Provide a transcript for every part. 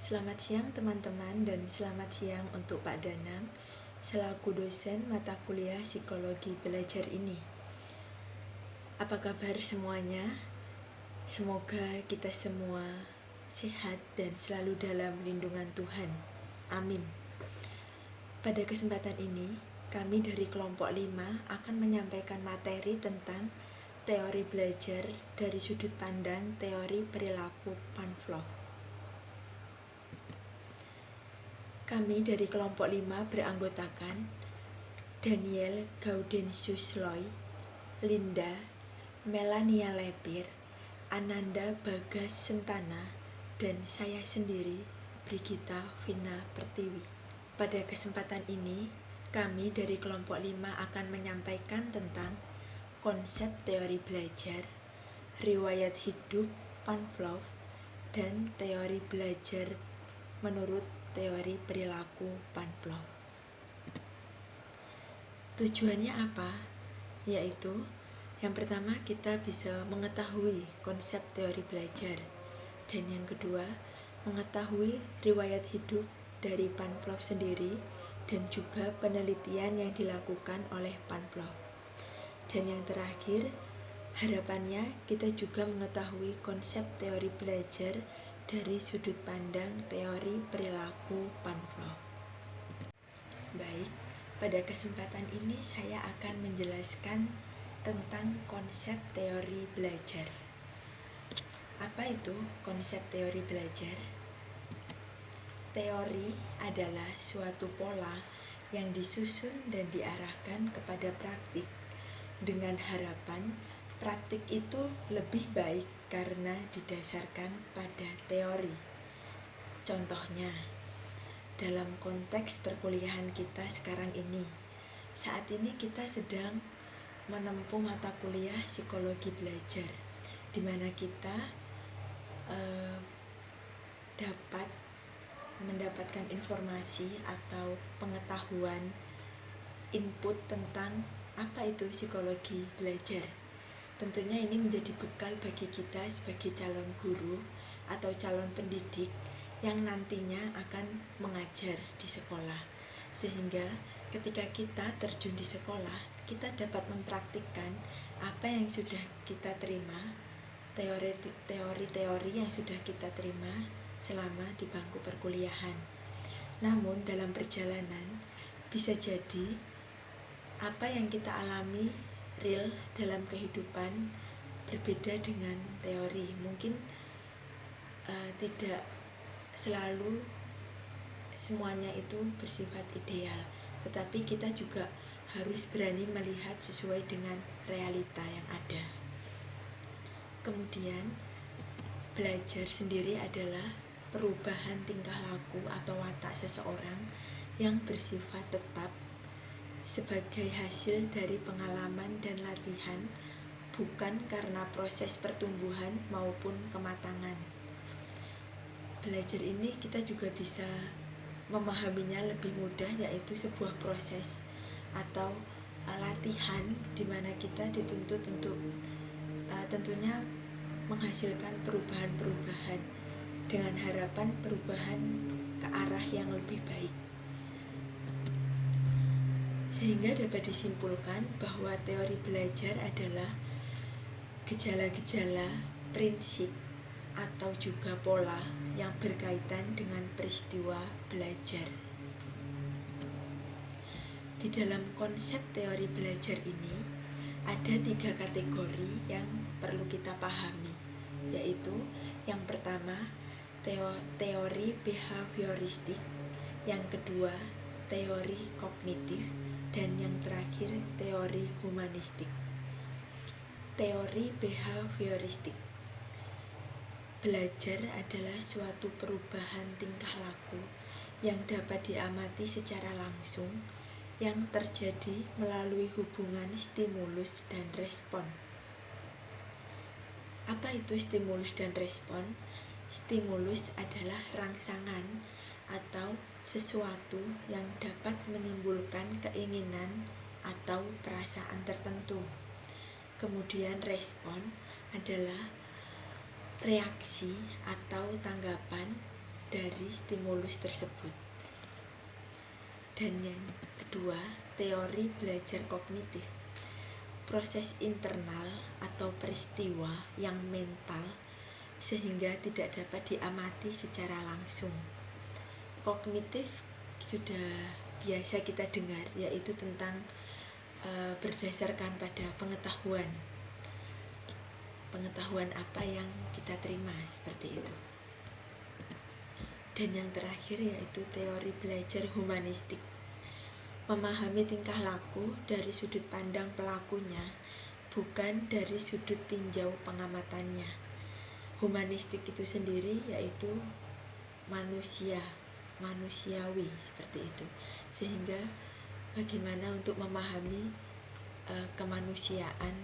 Selamat siang teman-teman dan selamat siang untuk Pak Danang selaku dosen mata kuliah psikologi belajar ini. Apa kabar semuanya? Semoga kita semua sehat dan selalu dalam lindungan Tuhan. Amin. Pada kesempatan ini, kami dari kelompok 5 akan menyampaikan materi tentang teori belajar dari sudut pandang teori perilaku Pavlov. Kami dari kelompok 5 beranggotakan Daniel Gaudensius Loy, Linda, Melania Lepir, Ananda Bagas Sentana, dan saya sendiri, Brigita Vina Pertiwi. Pada kesempatan ini, kami dari kelompok 5 akan menyampaikan tentang konsep teori belajar, riwayat hidup Pavlov, dan teori belajar menurut teori perilaku Pavlov. Tujuannya apa? Yaitu yang pertama kita bisa mengetahui konsep teori belajar, dan yang kedua mengetahui riwayat hidup dari Pavlov sendiri dan juga penelitian yang dilakukan oleh Pavlov. Dan yang terakhir, harapannya kita juga mengetahui konsep teori belajar dari sudut pandang teori perilaku Pavlov. Baik, pada kesempatan ini saya akan menjelaskan tentang konsep teori belajar. Apa itu konsep teori belajar? Teori adalah suatu pola yang disusun dan diarahkan kepada praktik dengan harapan praktik itu lebih baik karena didasarkan pada teori. Contohnya, dalam konteks perkuliahan kita sekarang ini, saat ini kita sedang menempuh mata kuliah psikologi belajar, di mana kita dapat mendapatkan informasi atau pengetahuan input tentang apa itu psikologi belajar. Tentunya ini menjadi bekal bagi kita sebagai calon guru atau calon pendidik yang nantinya akan mengajar di sekolah, sehingga ketika kita terjun di sekolah, kita dapat mempraktikkan apa yang sudah kita terima, teori-teori yang sudah kita terima selama di bangku perkuliahan. Namun dalam perjalanan bisa jadi apa yang kita alami real dalam kehidupan berbeda dengan teori. Mungkin tidak selalu semuanya itu bersifat ideal, tetapi kita juga harus berani melihat sesuai dengan realita yang ada. Kemudian belajar sendiri adalah perubahan tingkah laku atau watak seseorang yang bersifat tetap sebagai hasil dari pengalaman dan latihan, bukan karena proses pertumbuhan maupun kematangan. Belajar ini kita juga bisa memahaminya lebih mudah, yaitu sebuah proses atau latihan di mana kita dituntut untuk tentunya menghasilkan perubahan-perubahan dengan harapan perubahan ke arah yang lebih baik. Sehingga dapat disimpulkan bahwa teori belajar adalah gejala-gejala, prinsip, atau juga pola yang berkaitan dengan peristiwa belajar. Di dalam konsep teori belajar ini, ada 3 kategori yang perlu kita pahami, yaitu yang pertama, teori behavioristik, yang kedua, teori kognitif, dan yang terakhir, teori humanistik. Teori behavioristik. Belajar adalah suatu perubahan tingkah laku yang dapat diamati secara langsung yang terjadi melalui hubungan stimulus dan respon. Apa itu stimulus dan respon? Stimulus adalah rangsangan atau sesuatu yang dapat menimbulkan keinginan atau perasaan tertentu. Kemudian respon adalah reaksi atau tanggapan dari stimulus tersebut. Dan yang kedua, teori belajar kognitif. Proses internal atau peristiwa yang mental sehingga tidak dapat diamati secara langsung. Kognitif sudah biasa kita dengar, yaitu tentang berdasarkan pada pengetahuan apa yang kita terima, seperti itu. Dan yang terakhir yaitu teori belajar humanistik. Memahami tingkah laku dari sudut pandang pelakunya, bukan dari sudut tinjau pengamatannya. Humanistik itu sendiri yaitu manusiawi, seperti itu. Sehingga bagaimana untuk memahami kemanusiaan,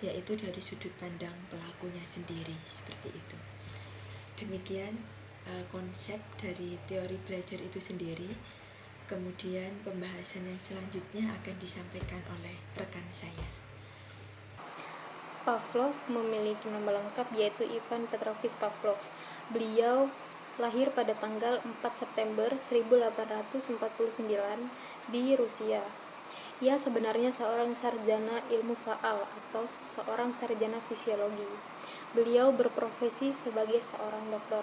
yaitu dari sudut pandang pelakunya sendiri, seperti itu. Demikian konsep dari teori belajar itu sendiri. Kemudian pembahasan yang selanjutnya akan disampaikan oleh rekan saya. Pavlov memiliki nama lengkap yaitu Ivan Petrovich Pavlov. Beliau lahir pada tanggal 4 September 1849 di Rusia. Ia sebenarnya seorang sarjana ilmu faal atau seorang sarjana fisiologi. Beliau berprofesi sebagai seorang dokter.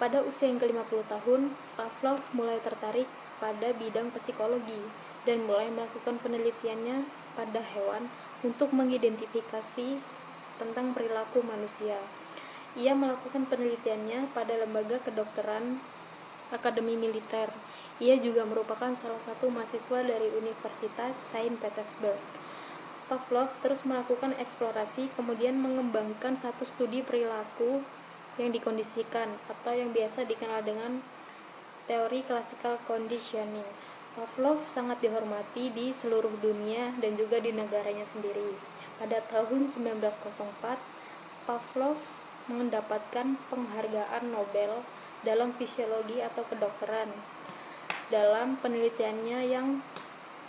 Pada usia yang ke-50 tahun, Pavlov mulai tertarik pada bidang psikologi dan mulai melakukan penelitiannya pada hewan untuk mengidentifikasi tentang perilaku manusia. Ia melakukan penelitiannya pada lembaga kedokteran Akademi Militer. Ia juga merupakan salah satu mahasiswa dari Universitas Saint Petersburg. Pavlov terus melakukan eksplorasi, kemudian mengembangkan satu studi perilaku yang dikondisikan atau yang biasa dikenal dengan teori classical conditioning. Pavlov sangat dihormati di seluruh dunia dan juga di negaranya sendiri. Pada tahun 1904, Pavlov mendapatkan penghargaan Nobel dalam fisiologi atau kedokteran dalam penelitiannya yang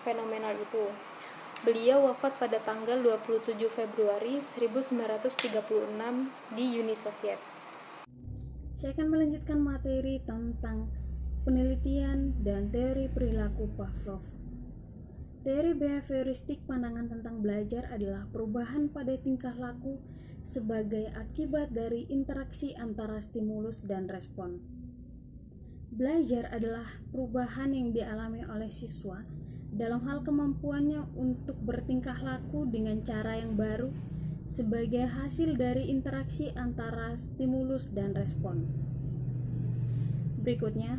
fenomenal itu. Beliau wafat pada tanggal 27 Februari 1936 di Uni Soviet. Saya akan melanjutkan materi tentang penelitian dan teori perilaku Pavlov. Teori behavioristik pandangan tentang belajar adalah perubahan pada tingkah laku sebagai akibat dari interaksi antara stimulus dan respon. Belajar adalah perubahan yang dialami oleh siswa dalam hal kemampuannya untuk bertingkah laku dengan cara yang baru sebagai hasil dari interaksi antara stimulus dan respon. Berikutnya,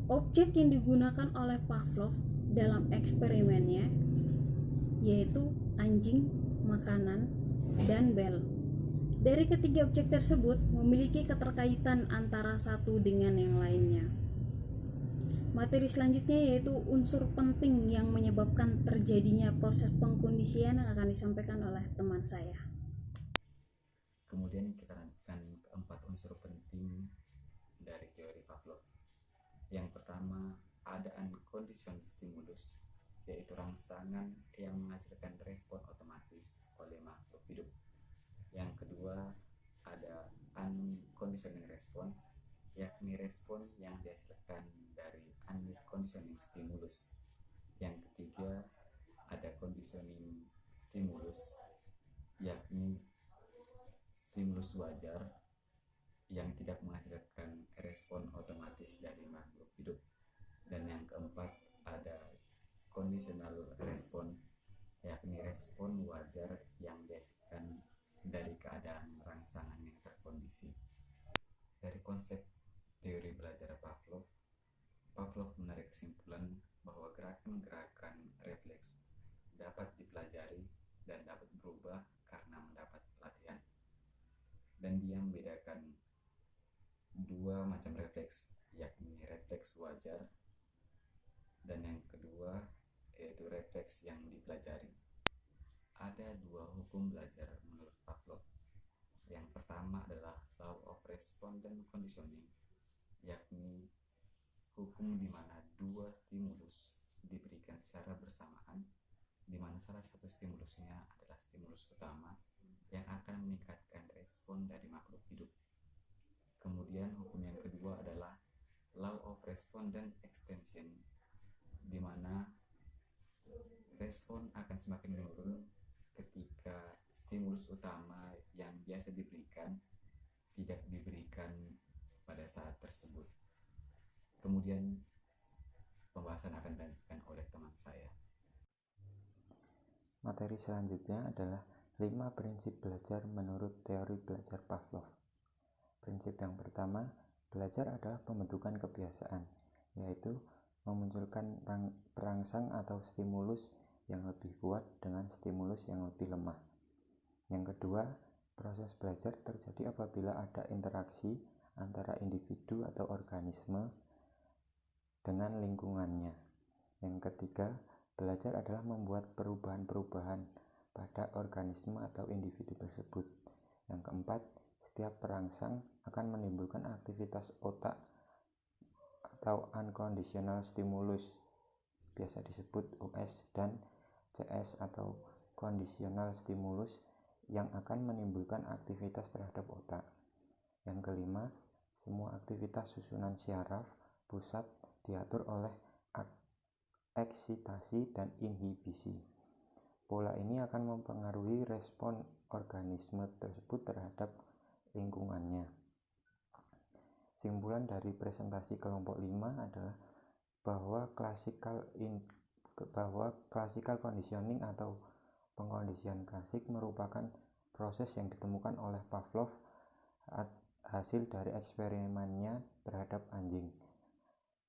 objek yang digunakan oleh Pavlov dalam eksperimennya yaitu anjing, makanan, dan bel. Dari ketiga objek tersebut memiliki keterkaitan antara satu dengan yang lainnya. Materi selanjutnya yaitu unsur penting yang menyebabkan terjadinya proses pengkondisian yang akan disampaikan oleh teman saya. Kemudian kita lanjutkan keempat unsur penting dari teori Pavlov. Yang pertama, ada unconditioned stimulus, yaitu rangsangan yang menghasilkan respon otomatis oleh makhluk hidup. Yang kedua, ada unconditioning respon, yakni respon yang dihasilkan dari unconditioning stimulus. Yang ketiga, ada conditioning stimulus, yakni stimulus wajar yang tidak menghasilkan respon otomatis dari makhluk hidup. Dan yang keempat, ada conditional respon, yakni respon wajar yang dihasilkan dari keadaan rangsangan yang terkondisi. Dari konsep teori belajar Pavlov menarik kesimpulan bahwa gerakan-gerakan refleks dapat dipelajari dan dapat berubah karena mendapat pelatihan. Dan dia membedakan dua macam refleks, yakni refleks wajar dan yang kedua yaitu refleks yang dipelajari. Ada dua hukum belajar menurut Pavlov. Yang pertama adalah law of response and conditioning, yakni hukum di mana dua stimulus diberikan secara bersamaan, di mana salah satu stimulusnya adalah stimulus utama yang akan meningkatkan respon dari makhluk hidup. Kemudian hukum yang kedua adalah law of respondent extension, di mana respon akan semakin menurun ketika stimulus utama yang biasa diberikan tidak diberikan pada saat tersebut. Kemudian pembahasan akan dilanjutkan oleh teman saya. Materi selanjutnya adalah 5 prinsip belajar menurut teori belajar Pavlov. Prinsip yang pertama, belajar adalah pembentukan kebiasaan, yaitu memunculkan perangsang atau stimulus yang lebih kuat dengan stimulus yang lebih lemah. Yang kedua, proses belajar terjadi apabila ada interaksi antara individu atau organisme dengan lingkungannya. Yang ketiga, belajar adalah membuat perubahan-perubahan pada organisme atau individu tersebut. Yang keempat, setiap perangsang akan menimbulkan aktivitas otak atau unconditional stimulus, biasa disebut US, dan CS atau conditional stimulus, yang akan menimbulkan aktivitas terhadap otak. Yang kelima, semua aktivitas susunan syaraf pusat diatur oleh eksitasi dan inhibisi. Pola ini akan mempengaruhi respon organisme tersebut terhadap lingkungannya. Simpulan dari presentasi kelompok 5 adalah bahwa classical conditioning atau pengkondisian klasik merupakan proses yang ditemukan oleh Pavlov hasil dari eksperimennya terhadap anjing.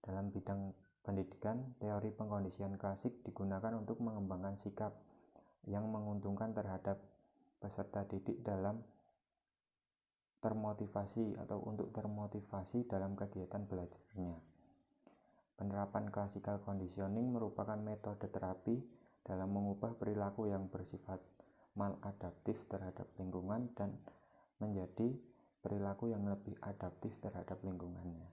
Dalam bidang pendidikan, teori pengkondisian klasik digunakan untuk mengembangkan sikap yang menguntungkan terhadap peserta didik dalam termotivasi dalam kegiatan belajarnya. Penerapan classical conditioning merupakan metode terapi dalam mengubah perilaku yang bersifat maladaptif terhadap lingkungan dan menjadi perilaku yang lebih adaptif terhadap lingkungannya.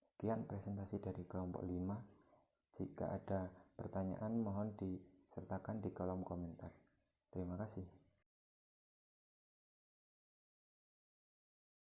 Sekian presentasi dari kelompok 5. Jika ada pertanyaan, mohon disertakan di kolom komentar. Terima kasih.